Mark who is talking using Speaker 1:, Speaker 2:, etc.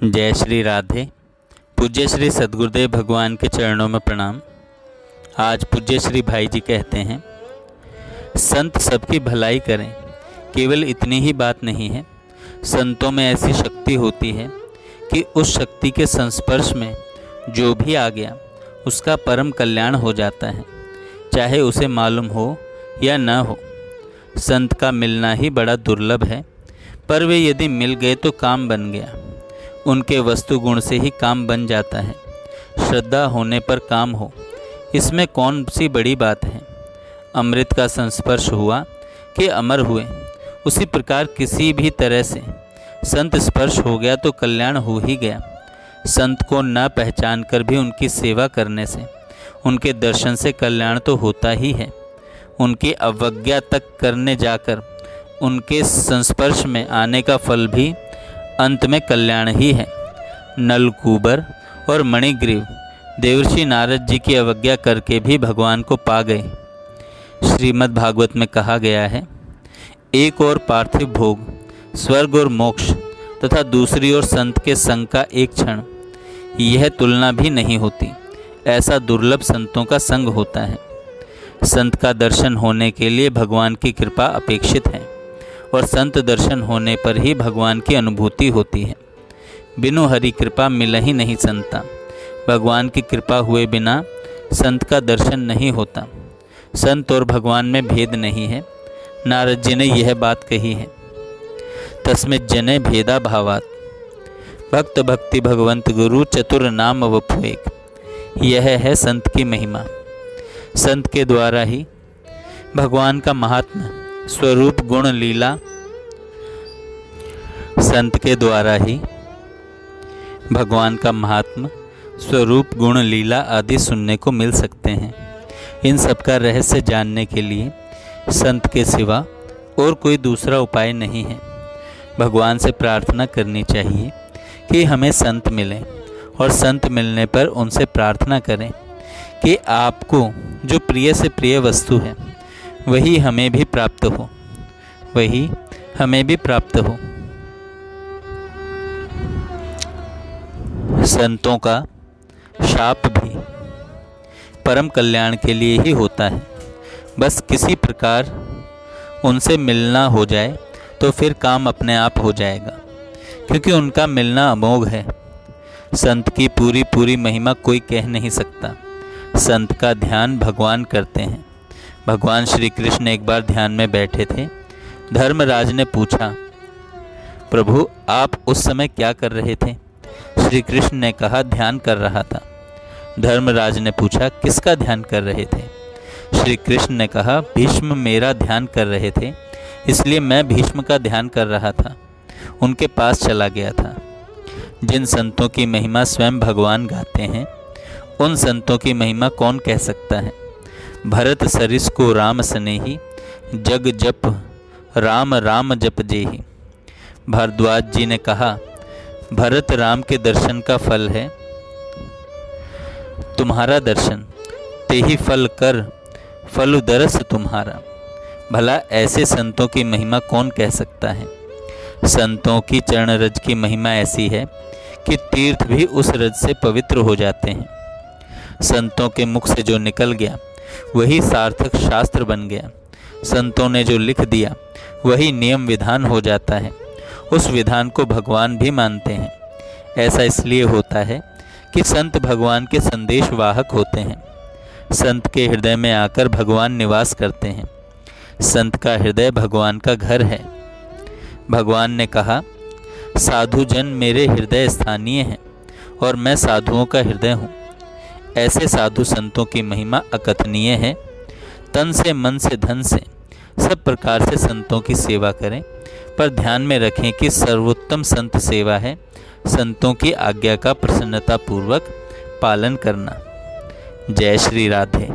Speaker 1: जय श्री राधे। पूज्य श्री सद्गुरुदेव भगवान के चरणों में प्रणाम। आज पूज्य श्री भाई जी कहते हैं, संत सबकी भलाई करें, केवल इतनी ही बात नहीं है। संतों में ऐसी शक्ति होती है कि उस शक्ति के संस्पर्श में जो भी आ गया उसका परम कल्याण हो जाता है, चाहे उसे मालूम हो या न हो। संत का मिलना ही बड़ा दुर्लभ है, पर वे यदि मिल गए तो काम बन गया। उनके वस्तु गुण से ही काम बन जाता है। श्रद्धा होने पर काम हो, इसमें कौन सी बड़ी बात है। अमृत का संस्पर्श हुआ कि अमर हुए, उसी प्रकार किसी भी तरह से संत स्पर्श हो गया तो कल्याण हो ही गया। संत को न पहचान कर भी उनकी सेवा करने से, उनके दर्शन से कल्याण तो होता ही है। उनकी अवज्ञा तक करने जाकर उनके संस्पर्श में आने का फल भी अंत में कल्याण ही है। नलकूबर और मणिग्रीव देवर्षि नारद जी की अवज्ञा करके भी भगवान को पा गए। श्रीमद् भागवत में कहा गया है, एक और पार्थिव भोग, स्वर्ग और मोक्ष तथा दूसरी ओर संत के संग का एक क्षण, यह तुलना भी नहीं होती। ऐसा दुर्लभ संतों का संग होता है। संत का दर्शन होने के लिए भगवान की कृपा अपेक्षित है और संत दर्शन होने पर ही भगवान की अनुभूति होती है। बिनु हरि कृपा मिल ही नहीं संता। भगवान की कृपा हुए बिना संत का दर्शन नहीं होता। संत और भगवान में भेद नहीं है। नारद जी ने यह बात कही है, तस्मित् जने भेदा भावात्, भक्त भक्ति भगवंत गुरु चतुर नाम वपुएक। यह है संत की महिमा। संत के द्वारा ही भगवान का महात्म्य स्वरूप गुण लीला, संत के द्वारा ही भगवान का महात्म्य स्वरूप गुण लीला आदि सुनने को मिल सकते हैं। इन सब का रहस्य जानने के लिए संत के सिवा और कोई दूसरा उपाय नहीं है। भगवान से प्रार्थना करनी चाहिए कि हमें संत मिलें, और संत मिलने पर उनसे प्रार्थना करें कि आपको जो प्रिय से प्रिय वस्तु है वही हमें भी प्राप्त हो, वही हमें भी प्राप्त हो। संतों का शाप भी परम कल्याण के लिए ही होता है। बस किसी प्रकार उनसे मिलना हो जाए तो फिर काम अपने आप हो जाएगा, क्योंकि उनका मिलना अमोघ है। संत की पूरी पूरी महिमा कोई कह नहीं सकता। संत का ध्यान भगवान करते हैं। भगवान श्री कृष्ण एक बार ध्यान में बैठे थे। धर्मराज ने पूछा, प्रभु आप उस समय क्या कर रहे थे? श्री कृष्ण ने कहा, ध्यान कर रहा था। धर्मराज ने पूछा, किसका ध्यान कर रहे थे? श्री कृष्ण ने कहा, भीष्म मेरा ध्यान कर रहे थे, इसलिए मैं भीष्म का ध्यान कर रहा था, उनके पास चला गया था। जिन संतों की महिमा स्वयं भगवान गाते हैं, उन संतों की महिमा कौन कह सकता है। भरत सरिस को राम स्नेही, जग जप राम राम जप जेहि। भारद्वाज जी ने कहा, भरत राम के दर्शन का फल है तुम्हारा दर्शन, तेहि फल कर फल दरस तुम्हारा। भला ऐसे संतों की महिमा कौन कह सकता है। संतों की चरण रज की महिमा ऐसी है कि तीर्थ भी उस रज से पवित्र हो जाते हैं। संतों के मुख से जो निकल गया वही सार्थक शास्त्र बन गया। संतों ने जो लिख दिया वही नियम विधान हो जाता है। उस विधान को भगवान भी मानते हैं। ऐसा इसलिए होता है कि संत भगवान के संदेश वाहक होते हैं। संत के हृदय में आकर भगवान निवास करते हैं। संत का हृदय भगवान का घर है। भगवान ने कहा, साधु जन मेरे हृदय स्थानीय हैं और मैं साधुओं का हृदय हूँ। ऐसे साधु संतों की महिमा अकथनीय है। तन से मन से धन से सब प्रकार से संतों की सेवा करें, पर ध्यान में रखें कि सर्वोत्तम संत सेवा है संतों की आज्ञा का प्रसन्नता पूर्वक पालन करना। जय श्री राधे।